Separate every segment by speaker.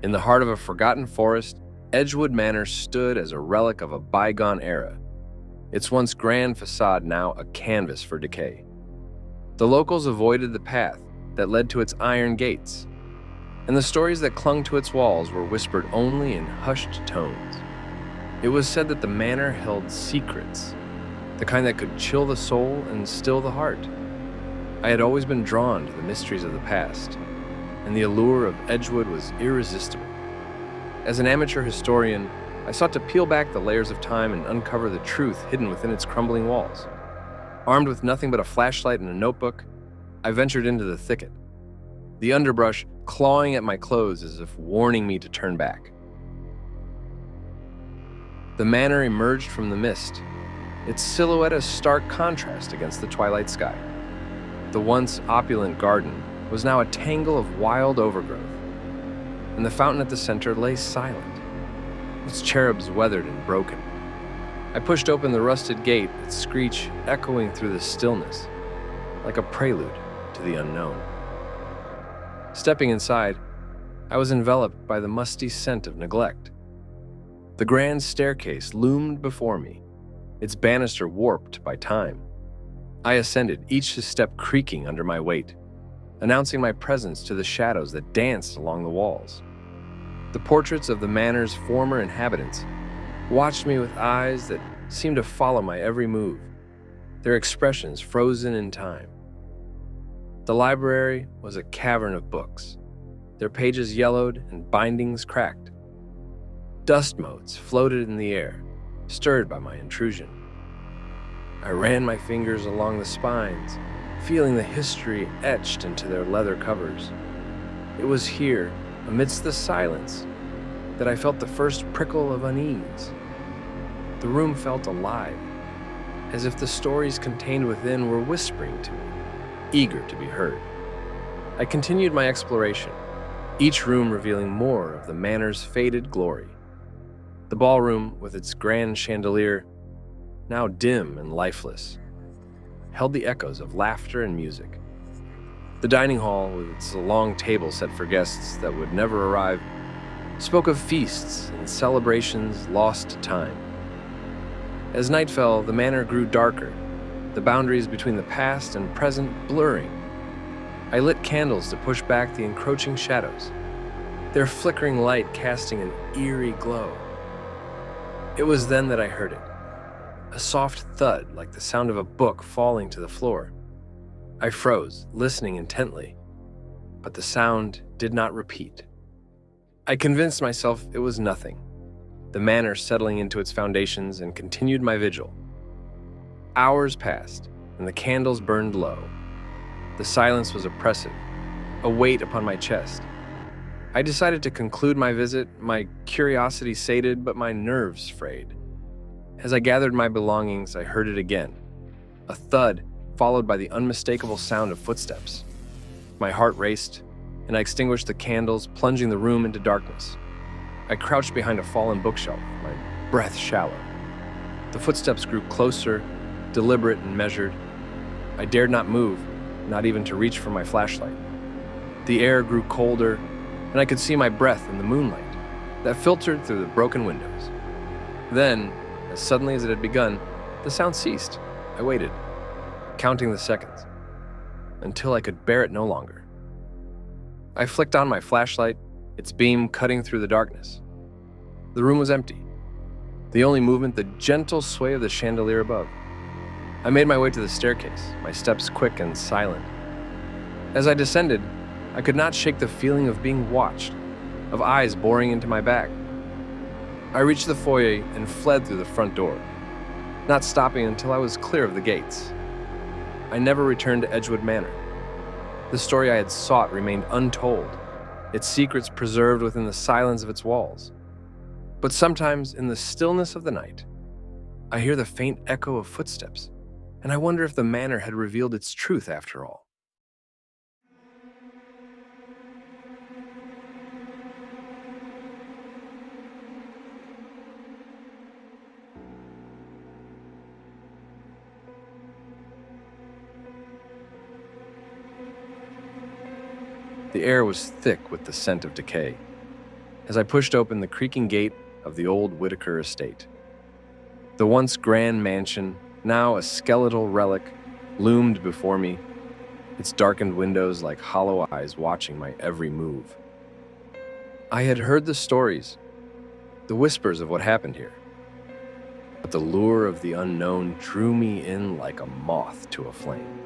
Speaker 1: In the heart of a forgotten forest, Edgewood Manor stood as a relic of a bygone era, its once grand facade now a canvas for decay. The locals avoided the path that led to its iron gates, and the stories that clung to its walls were whispered only in hushed tones. It was said that the manor held secrets, the kind that could chill the soul and still the heart. I had always been drawn to the mysteries of the past, and the allure of Edgewood was irresistible. As an amateur historian, I sought to peel back the layers of time and uncover the truth hidden within its crumbling walls. Armed with nothing but a flashlight and a notebook, I ventured into the thicket, the underbrush clawing at my clothes as if warning me to turn back. The manor emerged from the mist, its silhouette a stark contrast against the twilight sky. The once opulent garden was now a tangle of wild overgrowth, and the fountain at the center lay silent, its cherubs weathered and broken. I pushed open the rusted gate, its screech echoing through the stillness, like a prelude to the unknown. Stepping inside, I was enveloped by the musty scent of neglect. The grand staircase loomed before me, its banister warped by time. I ascended, each step creaking under my weight, announcing my presence to the shadows that danced along the walls. The portraits of the manor's former inhabitants watched me with eyes that seemed to follow my every move, their expressions frozen in time. The library was a cavern of books, their pages yellowed and bindings cracked. Dust motes floated in the air, stirred by my intrusion. I ran my fingers along the spines, feeling the history etched into their leather covers. It was here, amidst the silence, that I felt the first prickle of unease. The room felt alive, as if the stories contained within were whispering to me, eager to be heard. I continued my exploration, each room revealing more of the manor's faded glory. The ballroom, with its grand chandelier, now dim and lifeless, held the echoes of laughter and music. The dining hall, with its long table set for guests that would never arrive, spoke of feasts and celebrations lost to time. As night fell, the manor grew darker, the boundaries between the past and present blurring. I lit candles to push back the encroaching shadows, their flickering light casting an eerie glow. It was then that I heard it, a soft thud like the sound of a book falling to the floor. I froze, listening intently, but the sound did not repeat. I convinced myself it was nothing, the manor settling into its foundations, and continued my vigil. Hours passed, and the candles burned low. The silence was oppressive, a weight upon my chest. I decided to conclude my visit, my curiosity sated, but my nerves frayed. As I gathered my belongings, I heard it again, a thud followed by the unmistakable sound of footsteps. My heart raced, and I extinguished the candles, plunging the room into darkness. I crouched behind a fallen bookshelf, my breath shallow. The footsteps grew closer, deliberate and measured. I dared not move, not even to reach for my flashlight. The air grew colder, and I could see my breath in the moonlight that filtered through the broken windows. Then, as suddenly as it had begun, the sound ceased. I waited, counting the seconds, until I could bear it no longer. I flicked on my flashlight, its beam cutting through the darkness. The room was empty, the only movement the gentle sway of the chandelier above. I made my way to the staircase, my steps quick and silent. As I descended, I could not shake the feeling of being watched, of eyes boring into my back. I reached the foyer and fled through the front door, not stopping until I was clear of the gates. I never returned to Edgewood Manor. The story I had sought remained untold, its secrets preserved within the silence of its walls. But sometimes, in the stillness of the night, I hear the faint echo of footsteps, and I wonder if the manor had revealed its truth after all. The air was thick with the scent of decay. as I pushed open the creaking gate of the old Whitaker estate. The once grand mansion, now a skeletal relic, loomed before me, its darkened windows like hollow eyes watching my every move. I had heard the stories, the whispers of what happened here, but the lure of the unknown drew me in like a moth to a flame.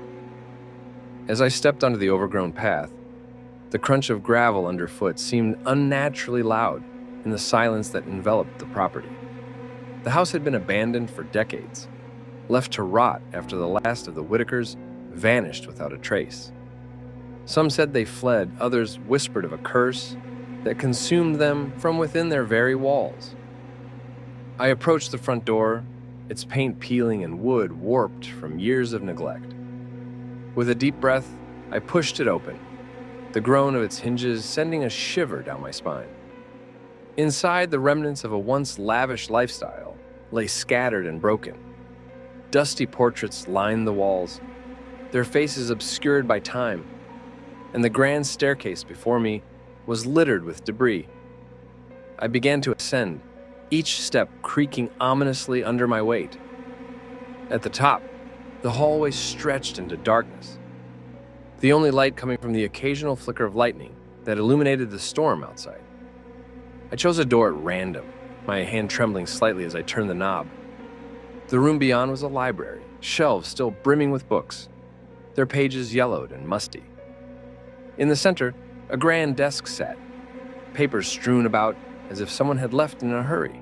Speaker 1: As I stepped onto the overgrown path, the crunch of gravel underfoot seemed unnaturally loud in the silence that enveloped the property. The house had been abandoned for decades, left to rot after the last of the Whitakers vanished without a trace. Some said they fled, others whispered of a curse that consumed them from within their very walls. I approached the front door, its paint peeling and wood warped from years of neglect. With a deep breath, I pushed it open, the groan of its hinges sending a shiver down my spine. Inside, the remnants of a once lavish lifestyle lay scattered and broken. Dusty portraits lined the walls, their faces obscured by time, and the grand staircase before me was littered with debris. I began to ascend, each step creaking ominously under my weight. At the top, the hallway stretched into darkness, the only light coming from the occasional flicker of lightning that illuminated the storm outside. I chose a door at random, my hand trembling slightly as I turned the knob. The room beyond was a library, shelves still brimming with books, their pages yellowed and musty. In the center, a grand desk sat, papers strewn about as if someone had left in a hurry.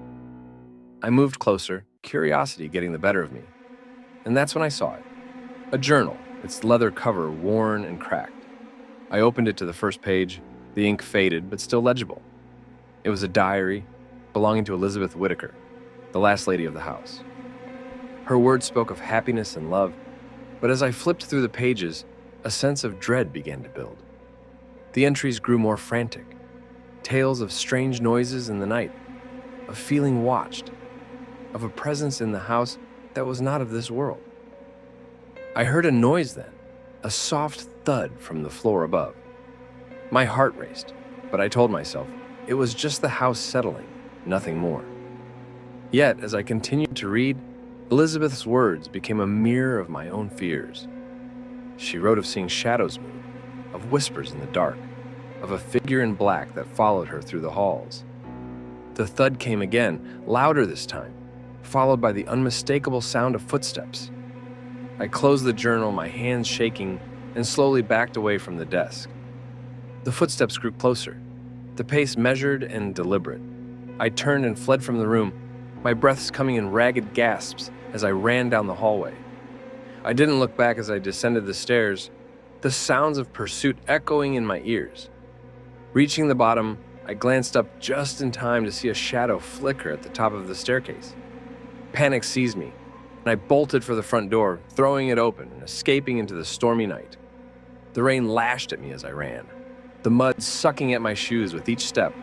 Speaker 1: I moved closer, curiosity getting the better of me, and that's when I saw it. A journal, its leather cover worn and cracked. I opened it to the first page, the ink faded but still legible. It was a diary belonging to Elizabeth Whitaker, the last lady of the house. Her words spoke of happiness and love, but as I flipped through the pages, a sense of dread began to build. The entries grew more frantic, tales of strange noises in the night, of feeling watched, of a presence in the house that was not of this world. I heard a noise then, a soft thud from the floor above. My heart raced, but I told myself it was just the house settling, nothing more. Yet, as I continued to read, Elizabeth's words became a mirror of my own fears. She wrote of seeing shadows move, of whispers in the dark, of a figure in black that followed her through the halls. The thud came again, louder this time, followed by the unmistakable sound of footsteps. I closed the journal, my hands shaking, and slowly backed away from the desk. The footsteps grew closer, the pace measured and deliberate. I turned and fled from the room, my breaths coming in ragged gasps as I ran down the hallway. I didn't look back as I descended the stairs, the sounds of pursuit echoing in my ears. Reaching the bottom, I glanced up just in time to see a shadow flicker at the top of the staircase. Panic seized me, and I bolted for the front door, throwing it open and escaping into the stormy night. The rain lashed at me as I ran, the mud sucking at my shoes with each step.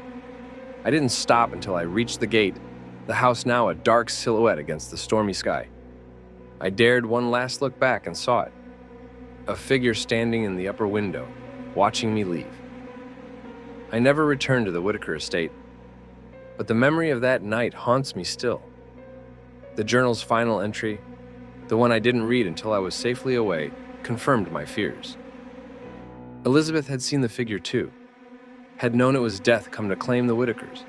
Speaker 1: I didn't stop until I reached the gate, the house now a dark silhouette against the stormy sky. I dared one last look back and saw it, a figure standing in the upper window, watching me leave. I never returned to the Whitaker estate, but the memory of that night haunts me still. The journal's final entry, the one I didn't read until I was safely away, confirmed my fears. Elizabeth had seen the figure too, had known it was death come to claim the Whitakers.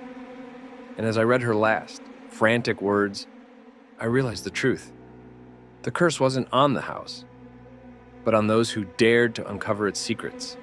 Speaker 1: And as I read her last, frantic words, I realized the truth. The curse wasn't on the house, but on those who dared to uncover its secrets.